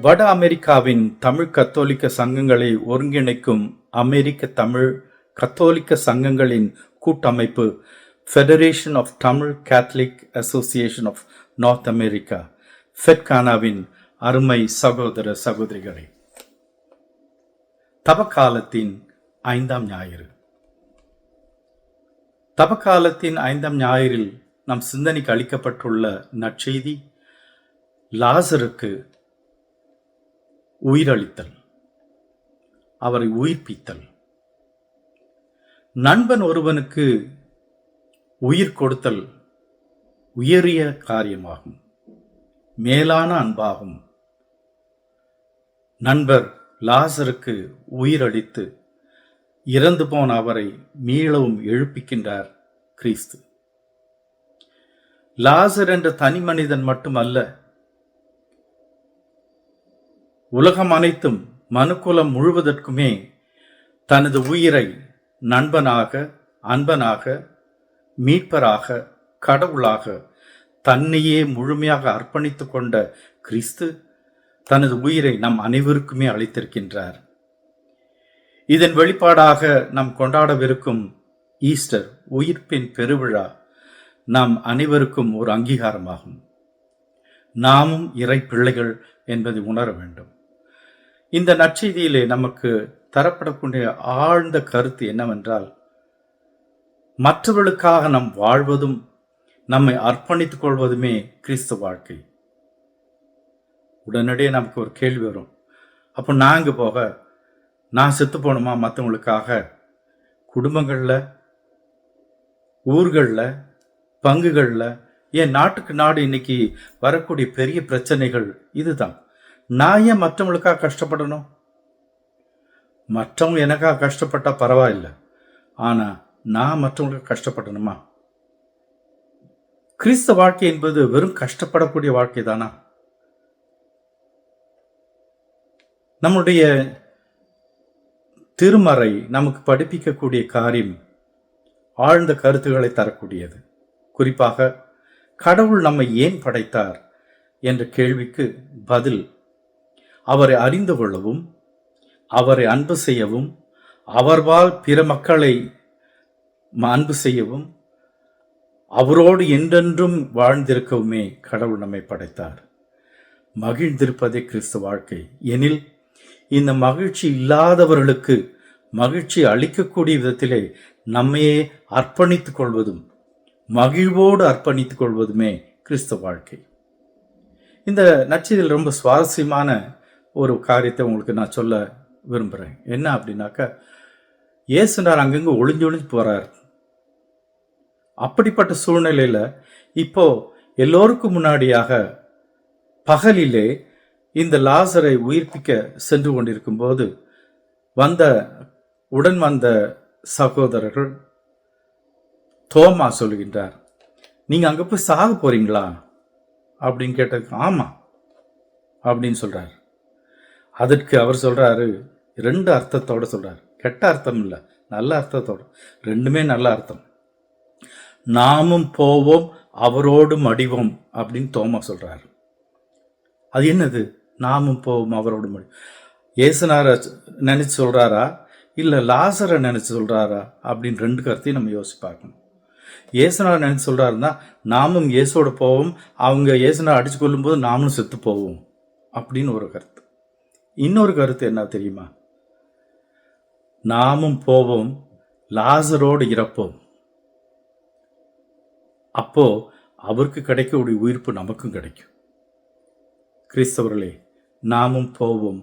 வட அமெரிக்காவின் தமிழ் கத்தோலிக்க சங்கங்களை ஒருங்கிணைக்கும் அமெரிக்க தமிழ் கத்தோலிக்க சங்கங்களின் கூட்டமைப்பு federation of Tamil catholic association of north America ஃபெட்கானாவின் அருமை சகோதர சகோதரிகளே, தவக்காலத்தின் 5ஆம் ஞாயிறு. தவக்காலத்தின் 5ஆம் ஞாயிறில் நம் சிந்தனைக்கு அளிக்கப்பட்டுள்ள நற்செய்தி லாசருக்கு உயிரளித்தல், அவரை உயிர்ப்பித்தல். நண்பன் ஒருவனுக்கு உயிர் கொடுத்தல் உயரிய காரியமாகும், மேலான அன்பாகும். நண்பர் லாசருக்கு உயிரளித்து இறந்து போன அவரை மீளவும் எழுப்பிக்கின்றார் கிறிஸ்து. லாசர் என்ற தனி மனிதன் மட்டுமல்ல, உலகம் அனைத்தும் மனுக்குலம் முழுவதற்குமே தனது உயிரை நண்பனாக, அன்பனாக, மீட்பராக, கடவுளாக தன்னையே முழுமையாக அர்ப்பணித்து கொண்ட கிறிஸ்து தனது உயிரை நம் அனைவருக்குமே அளித்திருக்கின்றார். இதன் வெளிப்பாடாக நாம் கொண்டாடவிருக்கும் ஈஸ்டர் உயிர்ப்பின் பெருவிழா நாம் அனைவருக்கும் ஒரு அங்கீகாரமாகும். நாமும் இறை பிள்ளைகள் என்பதை உணர வேண்டும். இந்த நற்செய்தியிலே நமக்கு தரப்படக்கூடிய ஆழ்ந்த கருத்து என்னவென்றால், மற்றவர்களுக்காக நாம் வாழ்வதும் நம்மை அர்ப்பணித்துக் கொள்வதுமே கிறிஸ்து வாழ்க்கை. உடனடியே நமக்கு ஒரு கேள்வி வரும், அப்போ நான் போக நான் செத்து போகணுமா மற்றவங்களுக்காக? குடும்பங்களில், ஊர்களில், பங்குகளில், ஏன் நாட்டுக்கு நாடு இன்னைக்கு வரக்கூடிய பெரிய பிரச்சனைகள் இதுதான். நான் ஏன் மற்றவங்களுக்காக கஷ்டப்படணும்? மற்றவங்க எனக்காக கஷ்டப்பட்டா பரவாயில்லை, ஆனா நான் மற்றவங்களுக்கு கஷ்டப்படணுமா? கிறிஸ்த வாழ்க்கை என்பது வெறும் கஷ்டப்படக்கூடிய வாழ்க்கை தானா? நம்முடைய திருமறை நமக்கு படிப்பிக்கக்கூடிய காரியம் ஆழ்ந்த கருத்துக்களை தரக்கூடியது. குறிப்பாக கடவுள் நம்மை ஏன் படைத்தார் என்ற கேள்விக்கு பதில் அவரை அறிந்து கொள்ளவும், அவரை அன்பு செய்யவும், அவர்வால் பிற மக்களை அன்பு செய்யவும், அவரோடு என்றென்றும் வாழ்ந்திருக்கவுமே கடவுள் நம்மை படைத்தார். மகிழ்ந்திருப்பதே கிறிஸ்து வாழ்க்கை எனில், இந்த மகிழ்ச்சி இல்லாதவர்களுக்கு மகிழ்ச்சி அளிக்கக்கூடிய விதத்திலே நம்மையே அர்ப்பணித்துக் கொள்வதும், மகிழ்வோடு அர்ப்பணித்துக் கொள்வதுமே கிறிஸ்து வாழ்க்கை. இந்த நற்செய்தியில் ரொம்ப சுவாரஸ்யமான ஒரு காரியத்தை உங்களுக்கு நான் சொல்ல விரும்புகிறேன். என்ன அப்படின்னாக்கா, இயேசுனார் அங்கங்கே ஒளிஞ்சு போறார். அப்படிப்பட்ட சூழ்நிலையில் இப்போ எல்லோருக்கும் முன்னாடியாக பகலிலே இந்த லாசரை உயிர்ப்பிக்க சென்று கொண்டிருக்கும் போது உடன் வந்த சகோதரர்கள் தோமா சொல்லுகின்றார், நீங்க அங்க போய் சாக போறீங்களா அப்படின்னு கேட்டதுக்கு ஆமா அப்படின்னு சொல்றாரு. அதற்கு அவர் சொல்றாரு, 2 அர்த்தத்தோட சொல்றாரு. கெட்ட அர்த்தம் இல்லை, நல்ல அர்த்தத்தோட. ரெண்டுமே நல்ல அர்த்தம். நாமும் போவோம் அவரோடு மடிவோம் அப்படின்னு தோமா சொல்றாரு. அது என்னது? நாமும் போவோம் அவரோடு மடி. ஏசுனார நினைச்சு சொல்றாரா இல்ல லாசரை நினைச்சு சொல்றாரா அப்படின்னு 2 கருத்தையும் நம்ம யோசிச்சு பார்க்கணும். ஏசுனார் நினைச்சு சொல்றாருன்னா நாமும் இயேசோட போவோம், அவங்க ஏசுனார் அடிச்சு கொள்ளும் போது நாமும் செத்து போவோம் அப்படின்னு ஒரு கருத்து. இன்னொரு கருத்து என்ன தெரியுமா? நாமும் போவோம் லாசரோடு இறப்போம், அப்போ அவருக்கு கிடைக்கக்கூடிய உயிர்ப்பு நமக்கும் கிடைக்கும். கிறிஸ்தவர்களே, நாமும் போவோம்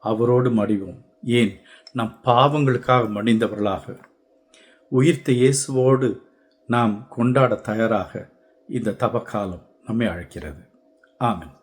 அவரோடு மடிவோம். ஏன்? நம் பாவங்களுக்காக மடிந்தவர்களாக உயிர்த்த இயேசுவோடு நாம் கொண்டாட தயாராக இந்த தவக்காலம் நம்மை அழைக்கிறது. ஆமென்.